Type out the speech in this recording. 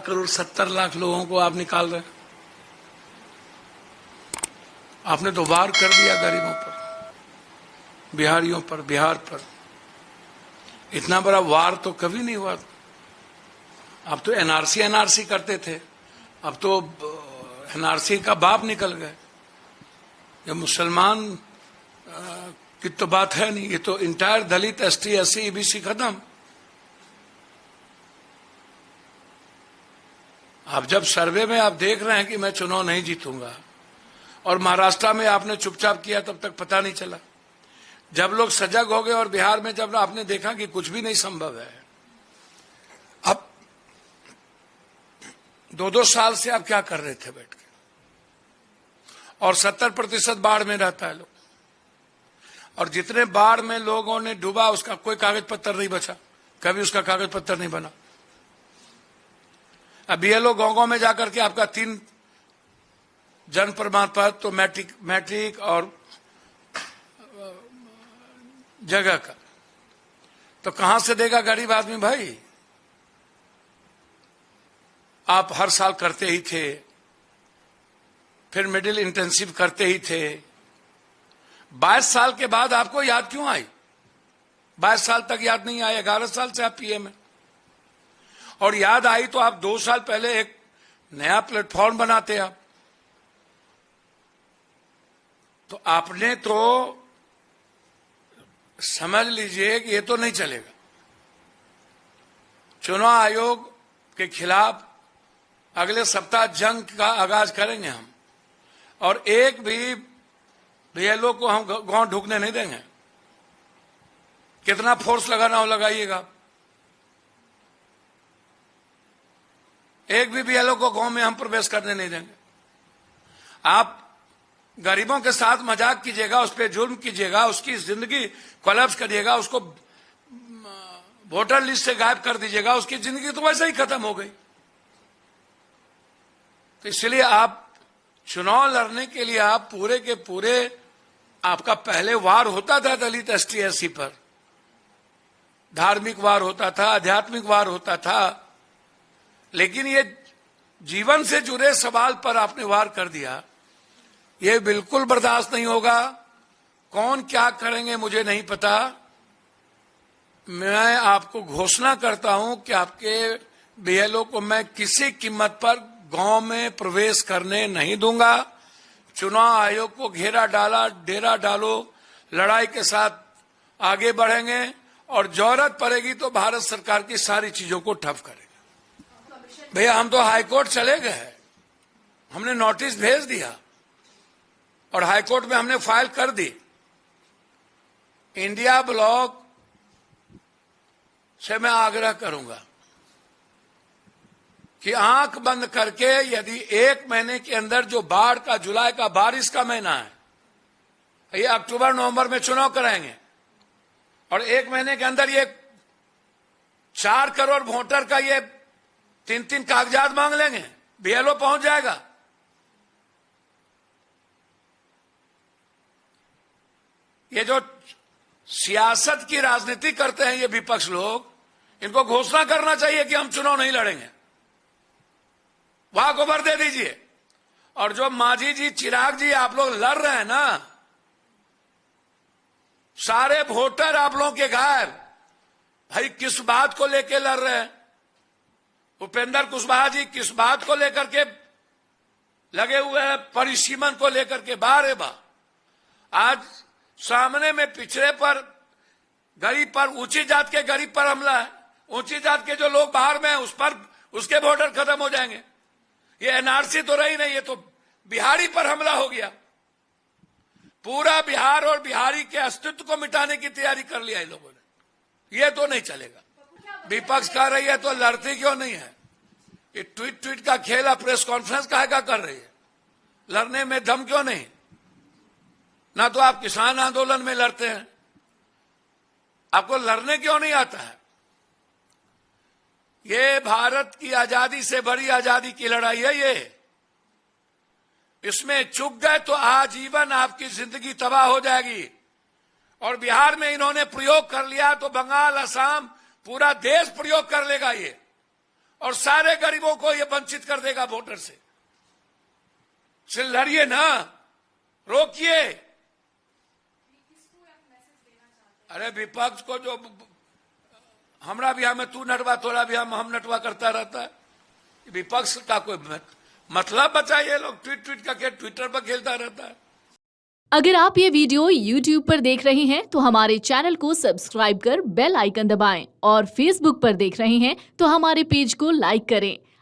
11,70,00,000 लोगों को आप निकाल रहे हैं। आपने तो वार कर दिया गरीबों पर, बिहारियों पर, बिहार पर। इतना बड़ा वार तो कभी नहीं हुआ। अब तो एनआरसी करते थे, अब तो एनआरसी का बाप निकल गए। ये मुसलमान की तो बात है नहीं, ये तो इंटायर दलित, एसटी, एससी, ईबीसी खत्म। आप जब सर्वे में आप देख रहे हैं कि मैं चुनाव नहीं जीतूंगा, और महाराष्ट्र में आपने चुपचाप किया, तब तक पता नहीं चला। जब लोग सजग हो गए और बिहार में जब आपने देखा कि कुछ भी नहीं संभव है, अब 2-2 साल से आप क्या कर रहे थे बैठ के? और 70% बाढ़ में रहता है लोग, और जितने बाढ़ में लोगों ने डूबा उसका कोई कागज पत्र नहीं बचा, कभी उसका कागज पत्र नहीं बना। अब ये लोग गांव में जाकर के आपका 3 जन प्रमाण पत्र, तो मैट्रिक और जगह का, तो कहां से देगा गरीब आदमी भाई? आप हर साल करते ही थे, फिर मिडिल इंटेंसिव करते ही थे। 22 साल के बाद आपको याद क्यों आई? 22 साल तक याद नहीं आई, 11 साल से आप पीएम है। और याद आई तो आप 2 साल पहले एक नया प्लेटफॉर्म बनाते आप। तो आपने तो समझ लीजिए कि ये तो नहीं चलेगा। चुनाव आयोग के खिलाफ अगले सप्ताह जंग का आगाज करेंगे हम, और एक भी बीएलओ को हम गांव ढुकने नहीं देंगे। कितना फोर्स लगाना हो लगाइएगा, एक भी बीएलओ को गांव में हम प्रवेश करने नहीं देंगे। आप गरीबों के साथ मजाक कीजिएगा, उस पर जुल्म कीजिएगा, उसकी जिंदगी कोलैप्स करिएगा, उसको वोटर लिस्ट से गायब कर दीजिएगा, उसकी जिंदगी तो वैसे ही खत्म हो गई। तो इसलिए आप चुनाव लड़ने के लिए आप पूरे के पूरे, आपका पहले वार होता था दलित, एसटी, एससी पर, धार्मिक वार होता था, आध्यात्मिक वार होता था, लेकिन ये जीवन से जुड़े सवाल पर आपने वार कर दिया। ये बिल्कुल बर्दाश्त नहीं होगा। कौन क्या करेंगे मुझे नहीं पता। मैं आपको घोषणा करता हूं कि आपके बीएलओ को मैं किसी कीमत पर गांव में प्रवेश करने नहीं दूंगा। चुनाव आयोग को घेरा डाला, डेरा डालो, लड़ाई के साथ आगे बढ़ेंगे, और जरूरत पड़ेगी तो भारत सरकार की सारी चीजों को ठप करेंगे। भैया हम तो हाईकोर्ट चले गए, हमने नोटिस भेज दिया और हाईकोर्ट में हमने फाइल कर दी। इंडिया ब्लॉक से मैं आग्रह करूंगा कि आंख बंद करके, यदि 1 महीने के अंदर जो बाढ़ का, जुलाई का बारिश का महीना है, ये अक्टूबर नवंबर में चुनाव कराएंगे, और 1 महीने के अंदर ये 4 करोड़ वोटर का ये 3-3 कागजात मांग लेंगे, बीएलओ पहुंच जाएगा। ये जो सियासत की राजनीति करते हैं ये विपक्ष लोग, इनको घोषणा करना चाहिए कि हम चुनाव नहीं लड़ेंगे, वहां खबर दे दीजिए। और जो मांझी जी, चिराग जी, आप लोग लड़ रहे हैं ना, सारे वोटर आप लोगों के गायब। भाई किस बात को लेके लड़ रहे हैं? उपेंद्र कुशवाहा जी किस बात को लेकर के लगे हुए हैं? परिसीमन को लेकर के। बार आज सामने में पिछड़े पर, गरीब पर, ऊंची जात के गरीब पर हमला है। ऊंची जात के जो लोग बाहर में हैं उस पर, उसके वोटर खत्म हो जाएंगे। ये एनआरसी तो रही नहीं, ये तो बिहारी पर हमला हो गया। पूरा बिहार और बिहारी के अस्तित्व को मिटाने की तैयारी कर लिया इन लोगों ने। ये तो नहीं चलेगा। विपक्ष कर रही है तो लड़ती क्यों नहीं है? ये ट्वीट का खेल, प्रेस कॉन्फ्रेंस काहे का कर रही है? लड़ने में दम क्यों नहीं? ना तो आप किसान आंदोलन में लड़ते हैं, आपको लड़ने क्यों नहीं आता है? ये भारत की आजादी से बड़ी आजादी की लड़ाई है ये। इसमें चूक गए तो आजीवन आपकी जिंदगी तबाह हो जाएगी। और बिहार में इन्होंने प्रयोग कर लिया तो बंगाल, असम, पूरा देश प्रयोग कर लेगा ये। और सारे गरीबों को ये वंचित कर देगा वोटर से। लड़िए ना, रोकिए। अरे विपक्ष को जो हमरा भी में तू नटवा, तोरा भी हम नटवा करता रहता है, विपक्ष का कोई मतलब बचा। ये लोग ट्वीट करके ट्विटर पर खेलता रहता है। अगर आप ये वीडियो YouTube पर देख रहे हैं तो हमारे चैनल को सब्सक्राइब कर बेल आइकन दबाएं और Facebook पर देख रहे हैं तो हमारे पेज को लाइक करें।